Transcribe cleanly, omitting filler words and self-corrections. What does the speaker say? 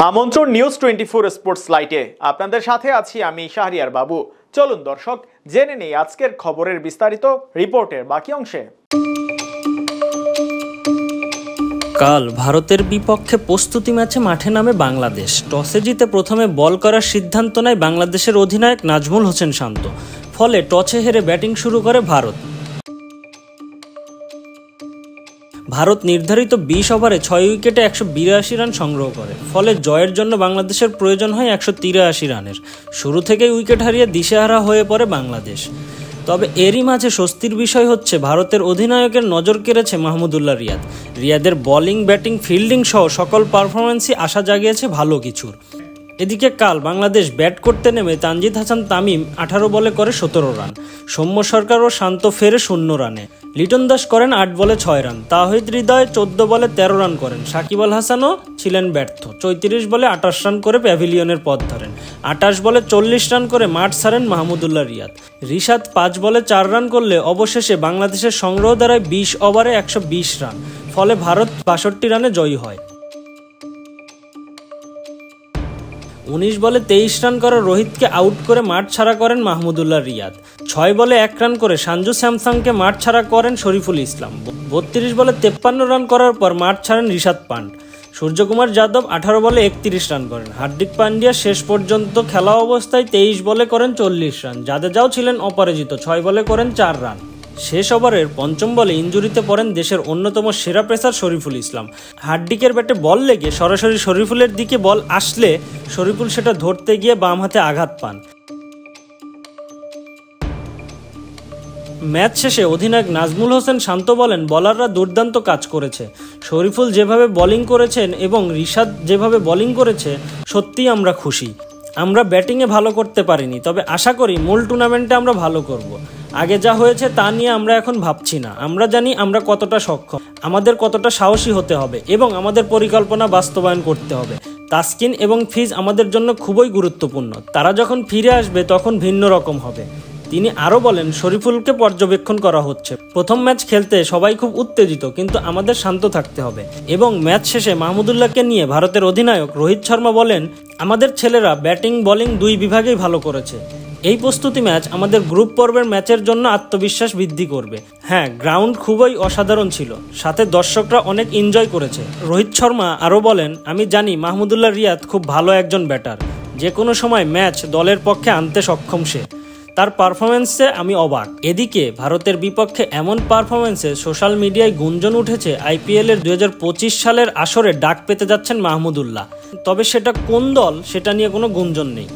আমন্ত্রণ news 24 sports লাইটে আপনাদের সাথে আছি আমি শাহরিয়ার বাবু। চলুন দর্শক জেনে নেই আজকের খবরের বিস্তারিত রিপোর্টের বাকি অংশে। কাল ভারতের বিপক্ষে প্রস্তুতি ম্যাচে মাঠে নামে বাংলাদেশ। টসে জিতে প্রথমে বল করার সিদ্ধান্ত নেয় বাংলাদেশের অধিনায়ক নাজমুল হোসেন শান্ত। ফলে টসে হেরে ব্যাটিং শুরু করে ভারত নির্ধারিত 20 ওভারে 6 উইকেটে 182 রান সংগ্রহ করে। ফলে জয়ের জন্য বাংলাদেশের প্রয়োজন হয় 183 রানের। শুরু থেকেই উইকেট হারিয়ে দিশেহারা হয়ে পড়ে বাংলাদেশ। তবে এরই মাঝে স্বস্তির বিষয় হচ্ছে ভারতের অধিনায়কের নজর কেড়েছে মাহমুদুল্লাহ রিয়াদ। রিয়াদের বোলিং, ব্যাটিং, ফিল্ডিং সহ সকল পারফরম্যান্সই আশা জাগিয়েছে ভালো কিছুর। এদিকে কাল বাংলাদেশ ব্যাট করতে নেমে তানজিদ হাসান তামিম 18 বলে করে 17 রান। সৌম্য সরকার ও শান্ত ফেরে 0 রানে। লিটন দাস করেন 8 বলে 6 রান। তাওহিদ হৃদয় 14 বলে 13 রান করেন। সাকিব আল হাসানও ছিলেন ব্যর্থ। 34 বলে 28 রান করে প্যাভিলিয়নের পথ ধরেন। 28 বলে 40 রান করে মাঠ ছাড়েন মাহমুদুল্লাহ রিয়াদ। রিশাদ 5 বলে 4 রান করলে অবশেষে বাংলাদেশের সংগ্রহ দাঁড়ায় 20 ওভারে 120 রান। ফলে ভারত 62 রানে জয়ী হয়। 19 বলে 23 রান করা রোহিতকে আউট করে মাঠ ছাড়া করেন মাহমুদুল্লাহ রিয়াদ। 6 বলে 1 রান করে সঞ্জু স্যামসনকে মাঠ ছাড়া করেন শরীফুল ইসলাম। 32 বলে 53 রান করার পর মাঠ ছাড়েন ঋষাদ পান্ট। সূর্যকুমার যাদব 18 বলে 31 রান করেন। হার্দিক পান্ডিয়া শেষ পর্যন্ত খেলা অবস্থায় 23 বলে করেন 40 রান। জাদেজাও ছিলেন অপরাজিত, 6 বলে করেন 4 রান। শেষ ওভারের পঞ্চম বলে ইনজুরিতে পড়েন দেশের অন্যতম সেরা পেসার শরীফুল ইসলাম। হার্দিকের ব্যাটে বল লেগে সরাসরি শরীফুলের দিকে বল আসলে শরীফুল সেটা ধরতে গিয়ে বাম হাতে আঘাত পান। ম্যাচ শেষে অধিনায়ক নাজমুল হোসেন শান্ত বলেন, বলাররা দুর্দান্ত কাজ করেছে। শরীফুল যেভাবে বোলিং করেছেন এবং রিশাদ যেভাবে বোলিং করেছে, সত্যিই আমরা খুশি। আমরা ব্যাটিংয়ে ভালো করতে পারিনি, তবে আশা করি মূল টুর্নামেন্টে আমরা ভালো করব। আগে যা হয়েছে তা নিয়ে আমরা এখন ভাবছি না। আমরা জানি আমরা কতটা সক্ষম, আমাদের কতটা সাহসী হতে হবে এবং আমাদের পরিকল্পনা বাস্তবায়ন করতে হবে। তাসকিন এবং ফিজ আমাদের জন্য খুবই গুরুত্বপূর্ণ। তারা যখন ফিরে আসবে তখন ভিন্ন রকম হবে। তিনি আরও বলেন, শরীফুলকে পর্যবেক্ষণ করা হচ্ছে। প্রথম ম্যাচ খেলতে সবাই খুব উত্তেজিত, কিন্তু আমাদের শান্ত থাকতে হবে। এবং ম্যাচ শেষে মাহমুদুল্লাহকে নিয়ে ভারতের অধিনায়ক রোহিত শর্মা বলেন, আমাদের ছেলেরা ব্যাটিং বোলিং 2 বিভাগেই ভালো করেছে। এই প্রস্তুতি ম্যাচ আমাদের গ্রুপ পর্বের ম্যাচের জন্য আত্মবিশ্বাস বৃদ্ধি করবে। হ্যাঁ, গ্রাউন্ড খুবই অসাধারণ ছিল, সাথে দর্শকরা অনেক এনজয় করেছে। রোহিত শর্মা আরও বলেন, আমি জানি মাহমুদুল্লাহ রিয়াদ খুব ভালো একজন ব্যাটার। যে কোনো সময় ম্যাচ দলের পক্ষে আনতে সক্ষম সে। তার পারফরমেন্সে আমি অবাক। এদিকে ভারতের বিপক্ষে এমন পারফরমেন্সে সোশ্যাল মিডিয়ায় গুঞ্জন উঠেছে আইপিএলের 2025 সালের আসরে ডাক পেতে যাচ্ছেন মাহমুদুল্লাহ। তবে সেটা কোন দল সেটা নিয়ে কোনো গুঞ্জন নেই।